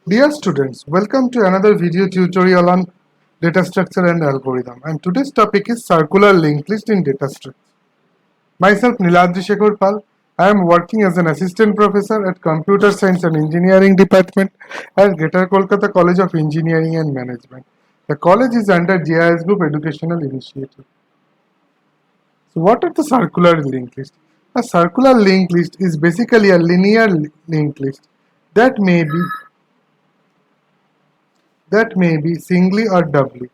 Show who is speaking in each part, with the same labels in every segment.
Speaker 1: Dear students, welcome to another video tutorial on data structure and algorithm. And today's topic is circular linked list in data structure. Myself Niladri Shekhar Pal. I am working as an assistant professor at Computer Science and Engineering Department at Greater Kolkata College of Engineering and Management. The college is under GIS Group Educational Initiative. So what are the circular linked list? A circular linked list is basically a linear linked list that may be singly or doubly.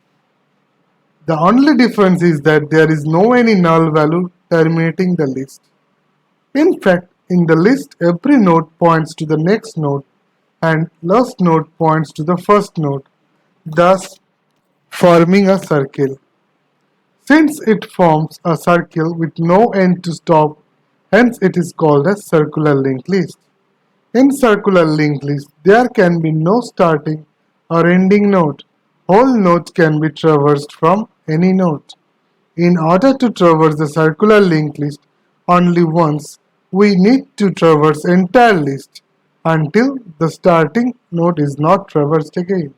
Speaker 1: The only difference is that there is no any null value terminating the list. In fact, in the list, every node points to the next node and last node points to the first node, thus forming a circle. Since it forms a circle with no end to stop, hence it is called a circular linked list. In circular linked list, there can be no starting or ending node. Whole nodes can be traversed from any node. In order to traverse the circular linked list only once, we need to traverse entire list until the starting node is not traversed again.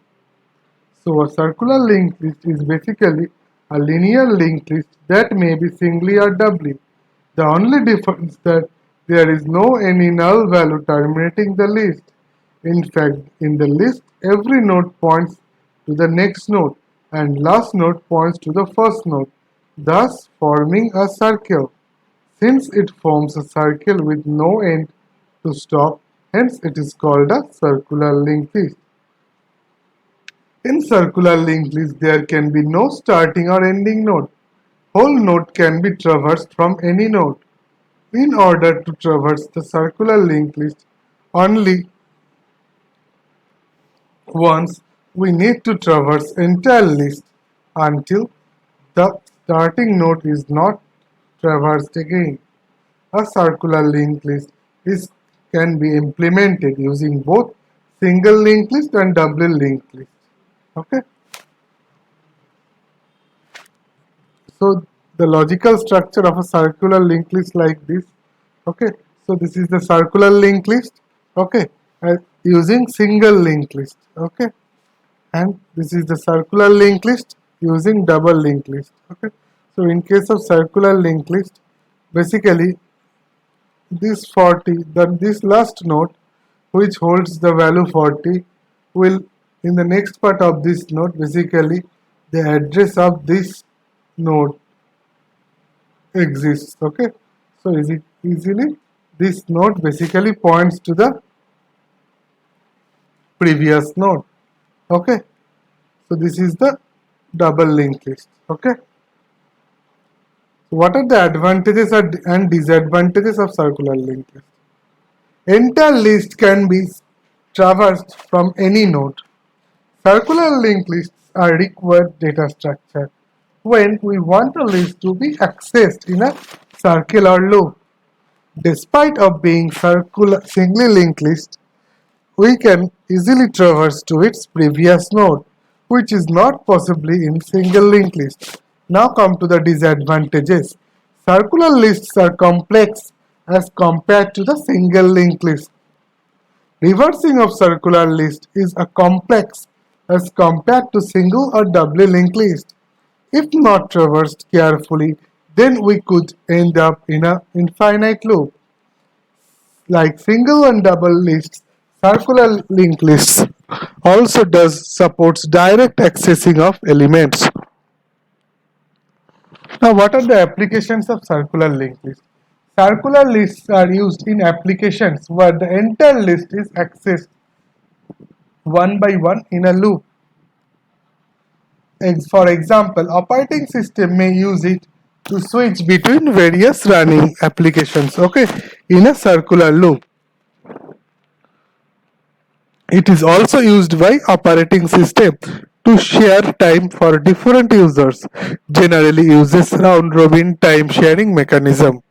Speaker 1: So a circular linked list is basically a linear linked list that may be singly or doubly. The only difference that there is no any null value terminating the list. In fact, in the list, every node points to the next node and last node points to the first node, thus forming a circle. Since it forms a circle with no end to stop, hence it is called a circular linked list. In circular linked list, there can be no starting or ending node. Whole node can be traversed from any node. In order to traverse the circular linked list only once, we need to traverse entire list until the starting node is not traversed again. A circular linked list can be implemented using both single linked list and double linked list. Okay. So the logical structure of a circular linked list like this. Okay. So this is the circular linked list. Okay. Using single linked list. Okay. And this is the circular linked list using double linked list. Okay. So in case of circular linked list, basically this 40, this last node which holds the value 40 will in the next part of this node, basically the address of this node exists. Okay, so easily this node basically points to the previous node. Okay, so this is the double linked list. Okay, so what are the advantages and disadvantages of circular linked list? Entire list can be traversed from any node. Circular linked lists are required data structure when we want a list to be accessed in a circular loop. Despite of being singly linked list, we can easily traverse to its previous node, which is not possibly in single linked list. Now come to the disadvantages. Circular lists are complex as compared to the single linked list. Reversing of circular list is a complex as compared to single or doubly linked list. If not traversed carefully, then we could end up in an infinite loop. Like single and double lists, circular linked lists also does supports direct accessing of elements. Now, what are the applications of circular linked lists? Circular lists are used in applications where the entire list is accessed one by one in a loop. For example, operating system may use it to switch between various running applications, okay, in a circular loop. It is also used by operating system to share time for different users, generally uses round robin time sharing mechanism.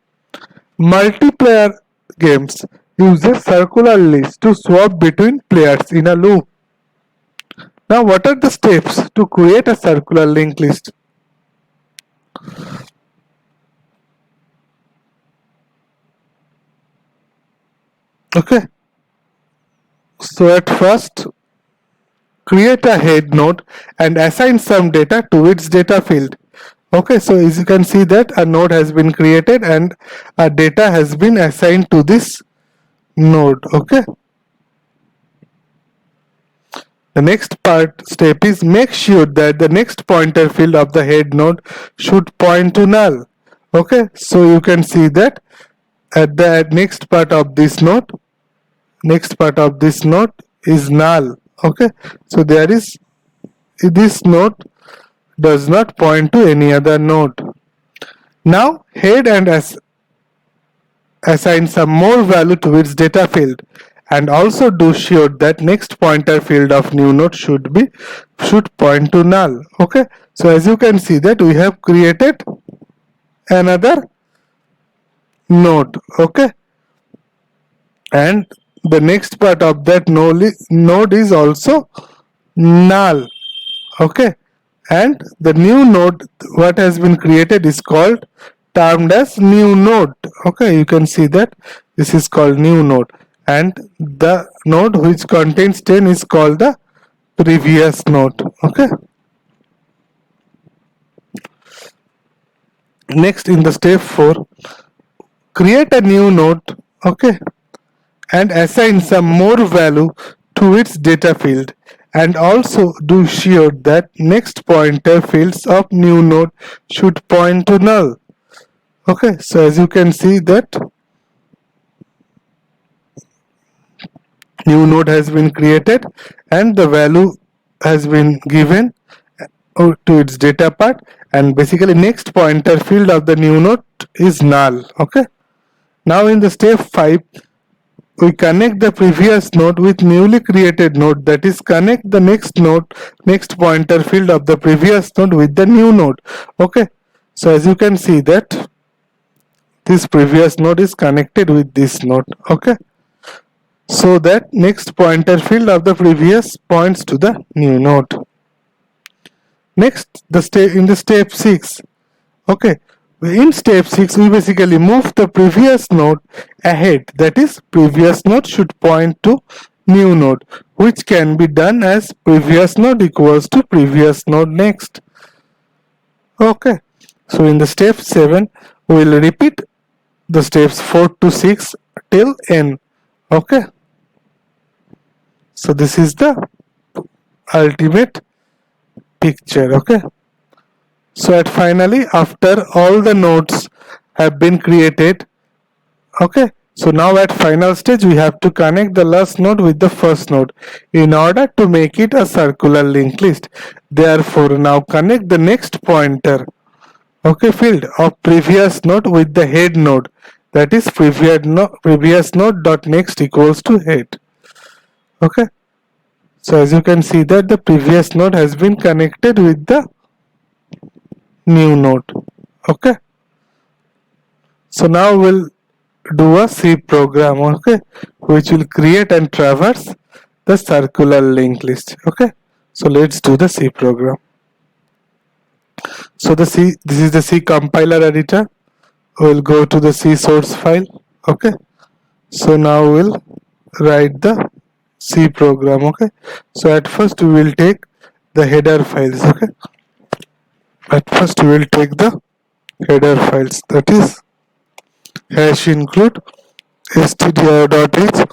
Speaker 1: Multiplayer games uses circular list to swap between players in a loop. Now what are the steps to create a circular linked list? Okay, so at first create a head node and assign some data to its data field. Okay, so as you can see that a node has been created and a data has been assigned to this node. Okay, the next part step is make sure that the next pointer field of the head node should point to null. Okay, so you can see that at the next part of this node is null. Okay, so there is this node does not point to any other node. Now head and assign some more value to its data field and also do sure that next pointer field of new node should point to null. Okay, so as you can see that we have created another node. Okay, and the next part of that node is also null. Okay, and the new node what has been created is called termed as new node. Okay, you can see that this is called new node and the node which contains 10 is called the previous node. Okay, next in the step 4, create a new node. Okay, and assign some more value to its data field and also do sure that next pointer fields of new node should point to null. Okay, so as you can see that new node has been created and the value has been given to its data part, and basically next pointer field of the new node is null. Okay, now in the step 5 we connect the previous node with newly created node, that is connect the next pointer field of the previous node with the new node. Okay, so as you can see that this previous node is connected with this node. Okay, so that next pointer field of the previous points to the new node. Next, in the step 6, okay, in step 6 we basically move the previous node ahead, that is previous node should point to new node, which can be done as previous node equals to previous node next. Okay, so in the step 7 we will repeat the steps 4 to 6 till n. Okay, so this is the ultimate picture. Okay, so at finally after all the nodes have been created, okay, so now at final stage we have to connect the last node with the first node in order to make it a circular linked list. Therefore now connect the next pointer, okay, field of previous node with the head node, that is previous node dot next equals to head. Okay, so as you can see that the previous node has been connected with the new node. Okay, so now we'll do a C program, okay, which will create and traverse the circular linked list. Okay, so let's do the C program. So this is the C compiler editor. We'll go to the C source file. Okay, so now we'll write the C program. Okay, so at first we will take the header files. Okay, at first we will take the header files, that is hash include stdio.h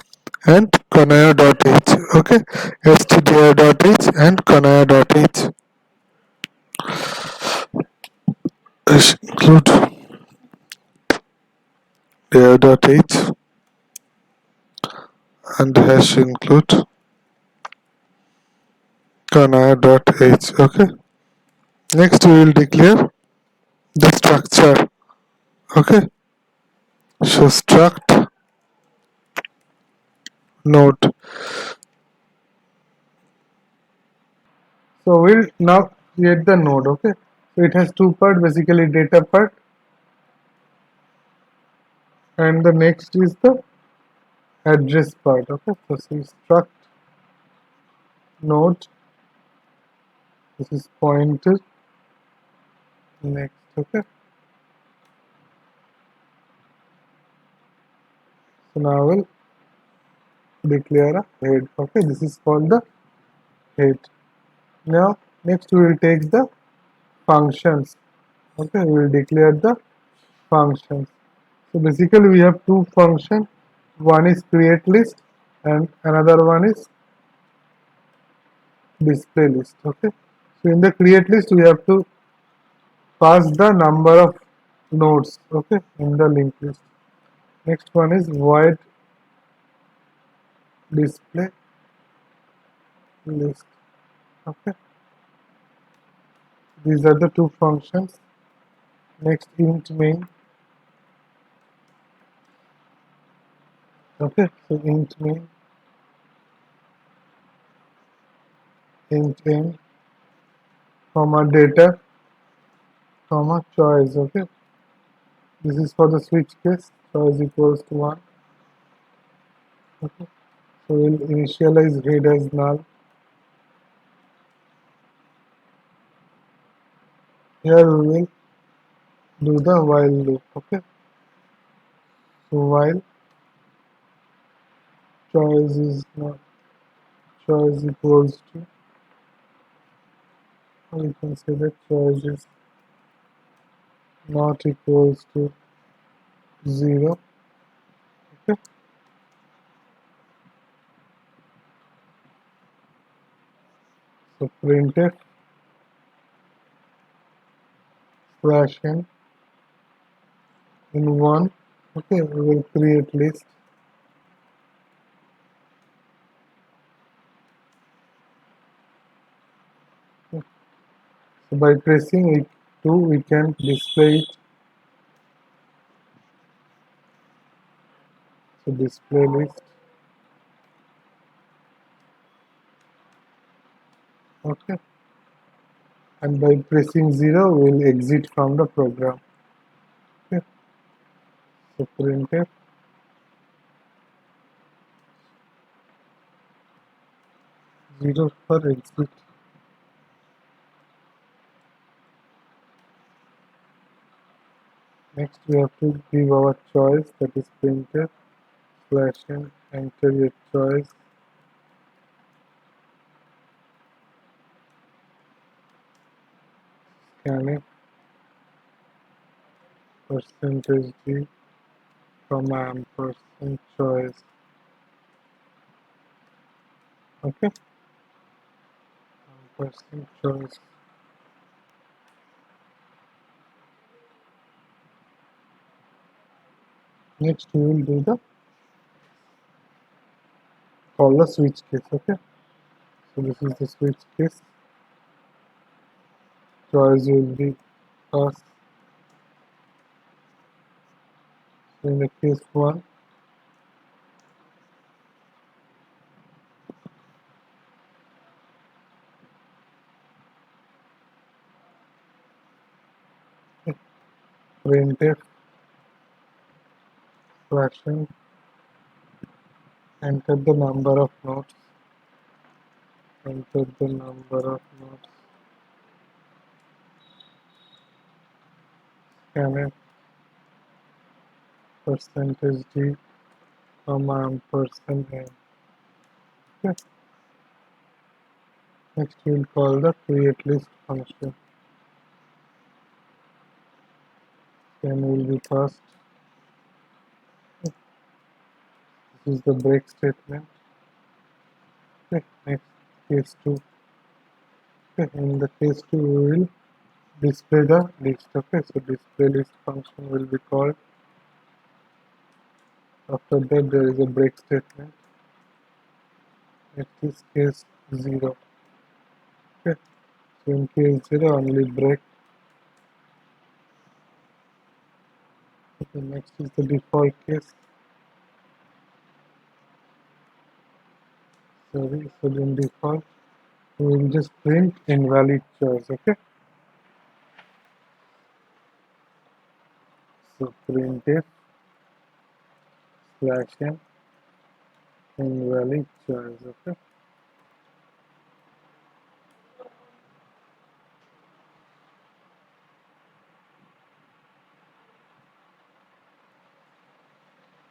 Speaker 1: and kanaya.h. Okay, stdio.h and kanaya.h. Hash include dir.h and hash include kanaya.h. Okay, next we will declare the structure. Okay, so struct node. So we'll now create the node. Okay, so it has two parts, basically data part, and the next is the address part. Okay, so see struct node, this is pointer next. Okay, so now we'll declare a head. Okay, this is called the head. Now next we will take the functions. Okay, we will declare the functions. So basically we have two functions. One is create list and another one is display list. Okay. So in the create list we have to pass the number of nodes. Okay, in the linked list. Next one is void display list. Okay. These are the two functions. Next int main. Okay, so int main, int n, comma data, comma choice. Okay, this is for the switch case. Choice equals to 1. Okay, so we'll initialize head as null. Here we will do the while loop. Okay, so while choice is not choice equals to, or you can say that choice is not equals to 0. Okay, so printf slash n in 1. Okay, we will create list. So by pressing it 2 we can display it. So display list. Okay, and by pressing 0 we will exit from the program. Okay, so printf 0 for exit. Next we have to give our choice, that is printf slash n, enter your choice, scanf percentage d, comma ampersand choice. Okay, ampersand choice. Next we will do the call the switch case. Okay, so this is the switch case. Choice will be passed. So in the case 1, printf slash n, enter the number of nodes, enter the number of nodes, scanf percentage d, comma ampersand n. Okay. Next we will call the create list function. Then will be passed. This is the break statement. Okay. Next case 2. Okay. In the case 2 we will display the list. Okay, so display list function will be called. After that there is a break statement. Next is case 0. Okay, so in case 0 only break. Okay, next is the default case. Sorry, so in default we will just print invalid choice. Okay, so printf slash n invalid choice. Okay,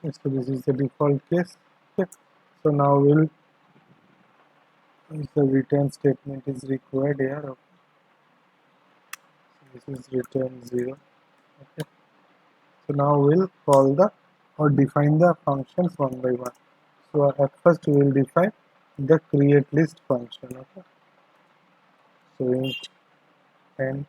Speaker 1: so this is the default case. Okay, so now we'll If the return statement is required here, okay. This is return 0. Okay. So now we'll call the or define the functions one by one. So at first we will define the create list function. Okay. So int n,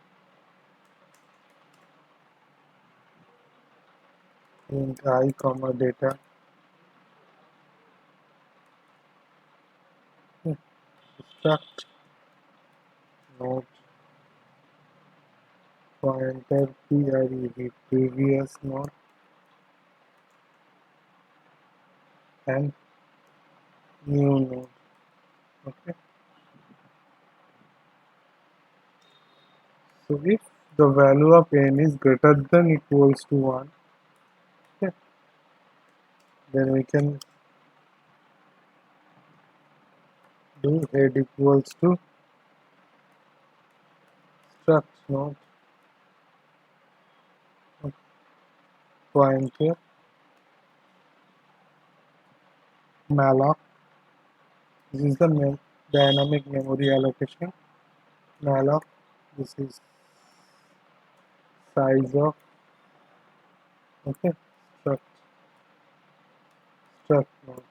Speaker 1: int I comma data, struct node pointer previous node and new node. Okay. So if the value of n is greater than equals to 1, okay, then we can do head equals to struct node pointer malloc. This is the dynamic memory allocation. Malloc. This is size of, okay, struct node.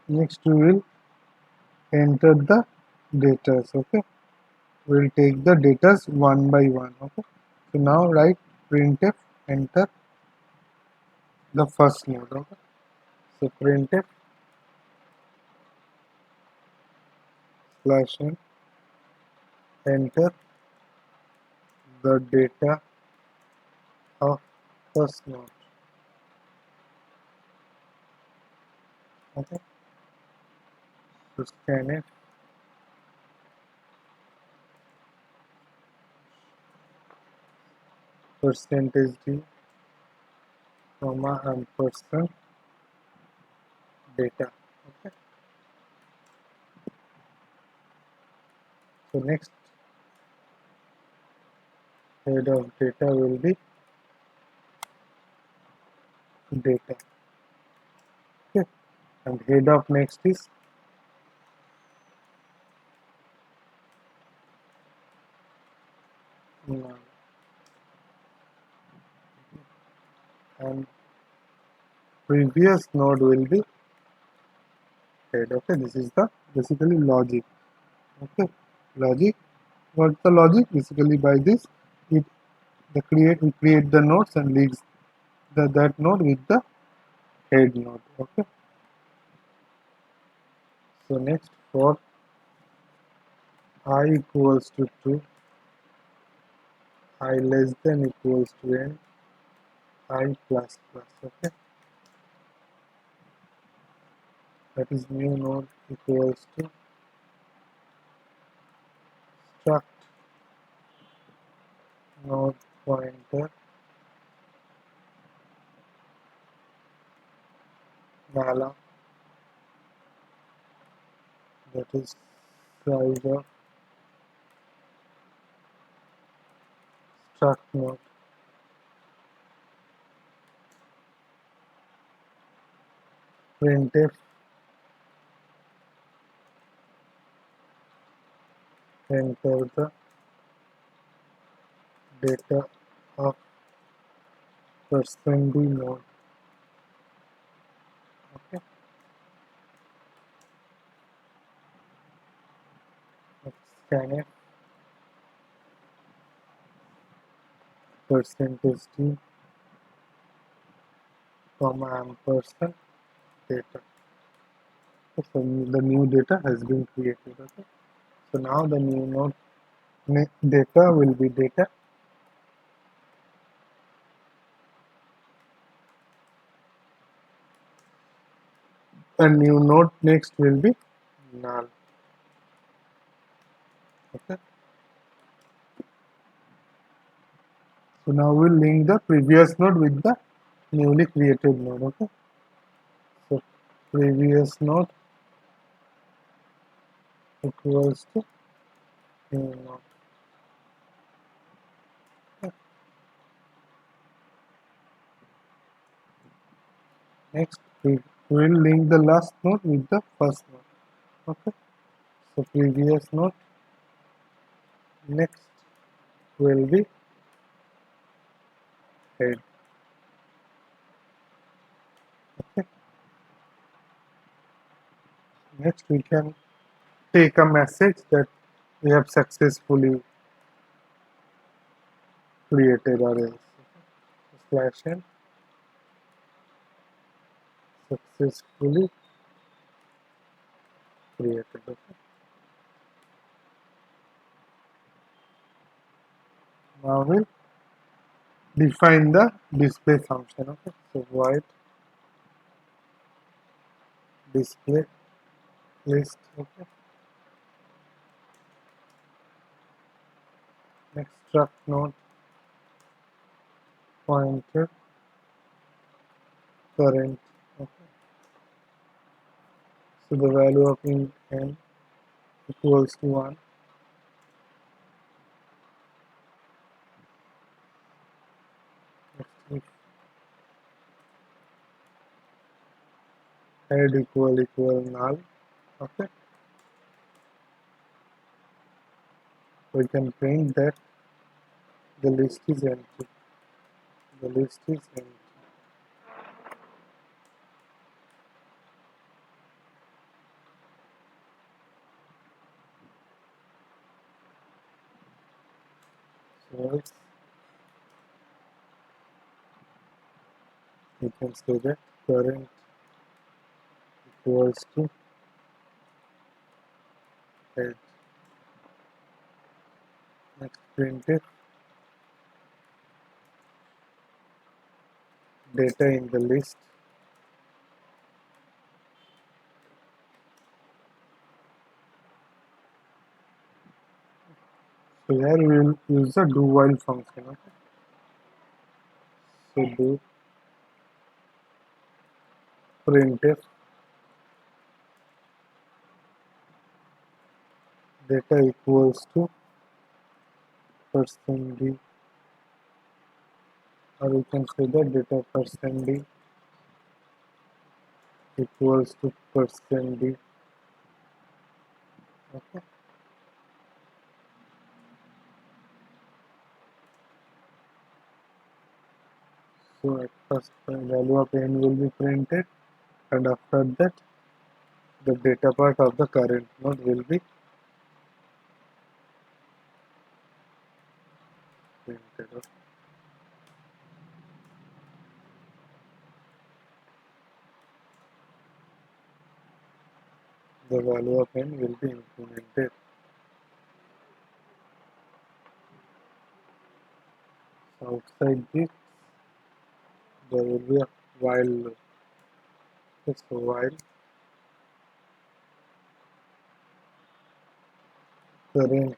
Speaker 1: Next we will enter the data. Okay, we'll take the data one by one. Okay, so now write printf enter the first node. Okay, so printf /n enter the data of first node. Okay, so scanf %d comma ampersand data. Okay, so next head of data will be data. Okay, and head of next is null, and previous node will be head. Okay, this is the basically logic. Okay, logic. What's the logic? Basically by this, it we create the nodes and links that node with the head node. Okay, so next for I equals to 2, I less than equals to n, I plus plus. Okay, that is new node equals to struct node pointer malloc, that is size of struct node. Printf enter the data of %d node. Okay, scanf %d comma ampersand data. Okay, so the new data has been created. Okay, so now the new node data will be data, and new node next will be null. Okay, so now we'll link the previous node with the newly created node. Okay, so previous node equals to new node. Okay. Next, we will link the last node with the first node. Okay. So previous node. Next will be head. Okay. Next, we can take a message that we have successfully created or else. Slash n successfully created. Okay. Now we'll define the display function. Okay. So void display list. Okay. Next struct node pointer current. Okay. So the value of int n equals to 1. Next if head equal null. Okay. We can print that the list is empty. The list is empty. So else you can say that current equals to head. Next printf data in the list. So here we will use the do while function. Okay. So do printf data equals to %d, or you can say that data %d equals to %d. Okay. So at first the value of n will be printed, and after that the data part of the current node will be printed. Okay. The value of n will be implemented. So outside this there will be a while loop. Okay, so while current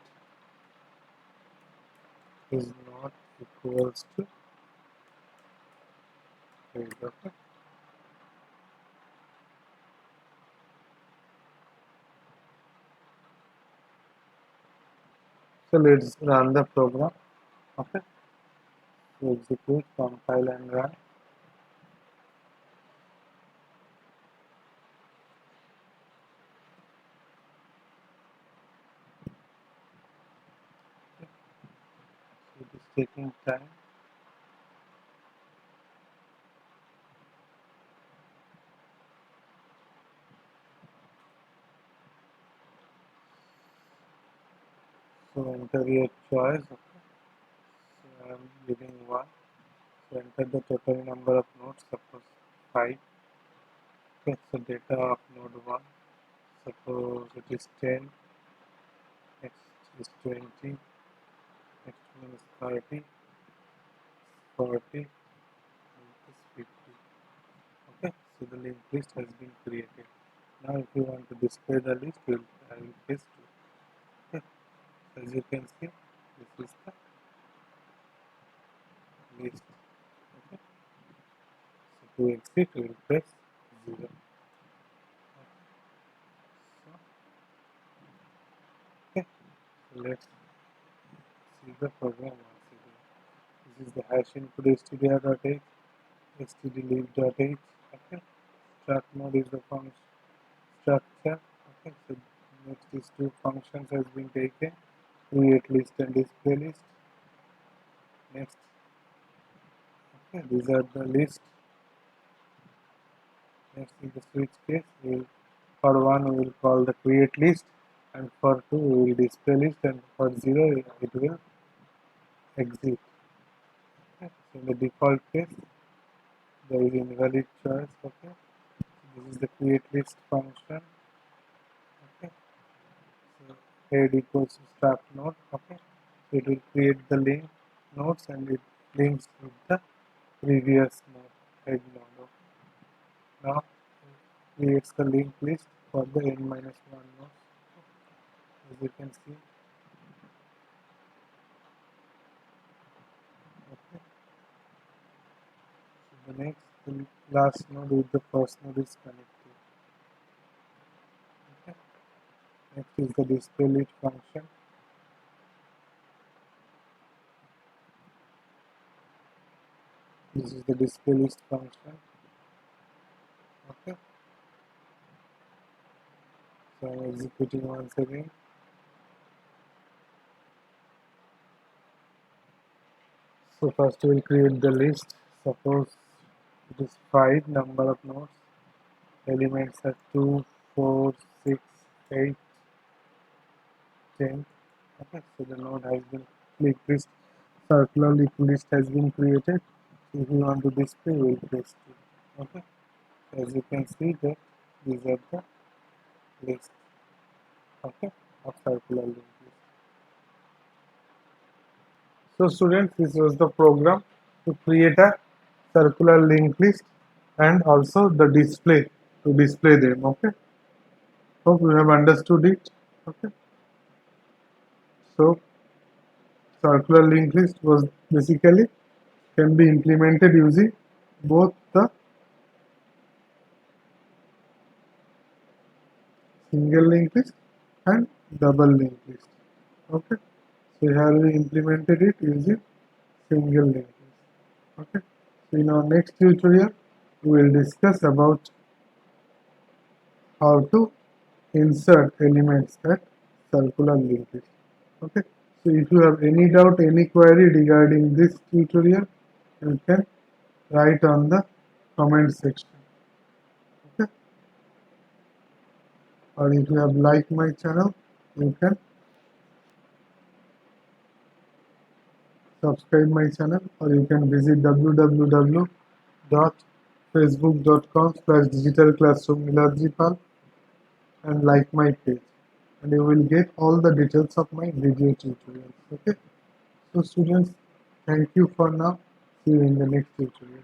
Speaker 1: is not equals to head. Okay. So let's run the program. Okay. So execute, compile and run. So it is taking time. So enter your choice. Okay. So I am giving 1. So enter the total number of nodes, suppose 5. Okay, so data of node 1, suppose it is 10, next is 20, next one is 30, 40, and it is 50. Okay, so the linked list has been created. Now if you want to display the list, I will press 2. Okay, so as you can see, this is the list. Okay, so to exit, we will press 0. Okay, so let's see the program once again. This is the hash input stdr.h, stdlib.h, Okay, struct node is the function structure. Okay, so next these two functions has been taken, create list and display list. Next, okay, these are the list. Next in the switch case, for one we will call the create list, and for two we will display list, and for zero it will exit. Okay. So in the default case there is invalid choice. Okay, so this is the create list function. Okay, so head equals to start node. Okay, so it will create the link nodes and it links with the previous node head node. Okay. Now creates the linked list for the n minus 1 nodes. As you can see. Okay. So the next, the last node with the first node is connected. Okay. Next is the display list function. This is the display list function. Okay. So I'm executing once again. So first we will create the list. Suppose it is 5 number of nodes. Elements are 2, 4, 6, 8, 10. Okay, so the node has been linked list, circular linked list has been created. If you want to display, we will press 2. Okay, as you can see that these are the list. Okay, of circular linked list. So students, this was the program to create a circular linked list and also the display to display them. Okay, hope you have understood it. Okay, so circular linked list was basically can be implemented using both the single linked list and double linked list. Okay, so here we implemented it using single linked list. Okay, so in our next tutorial we will discuss about how to insert elements at circular linked list. Okay, so if you have any doubt, any query regarding this tutorial, you can write on the comment section. Okay, or if you have liked my channel, you can subscribe my channel, or you can visit www.facebook.com/digitalclassroom and like my page, and you will get all the details of my video tutorials. Okay, so students, thank you for now. See you in the next tutorial.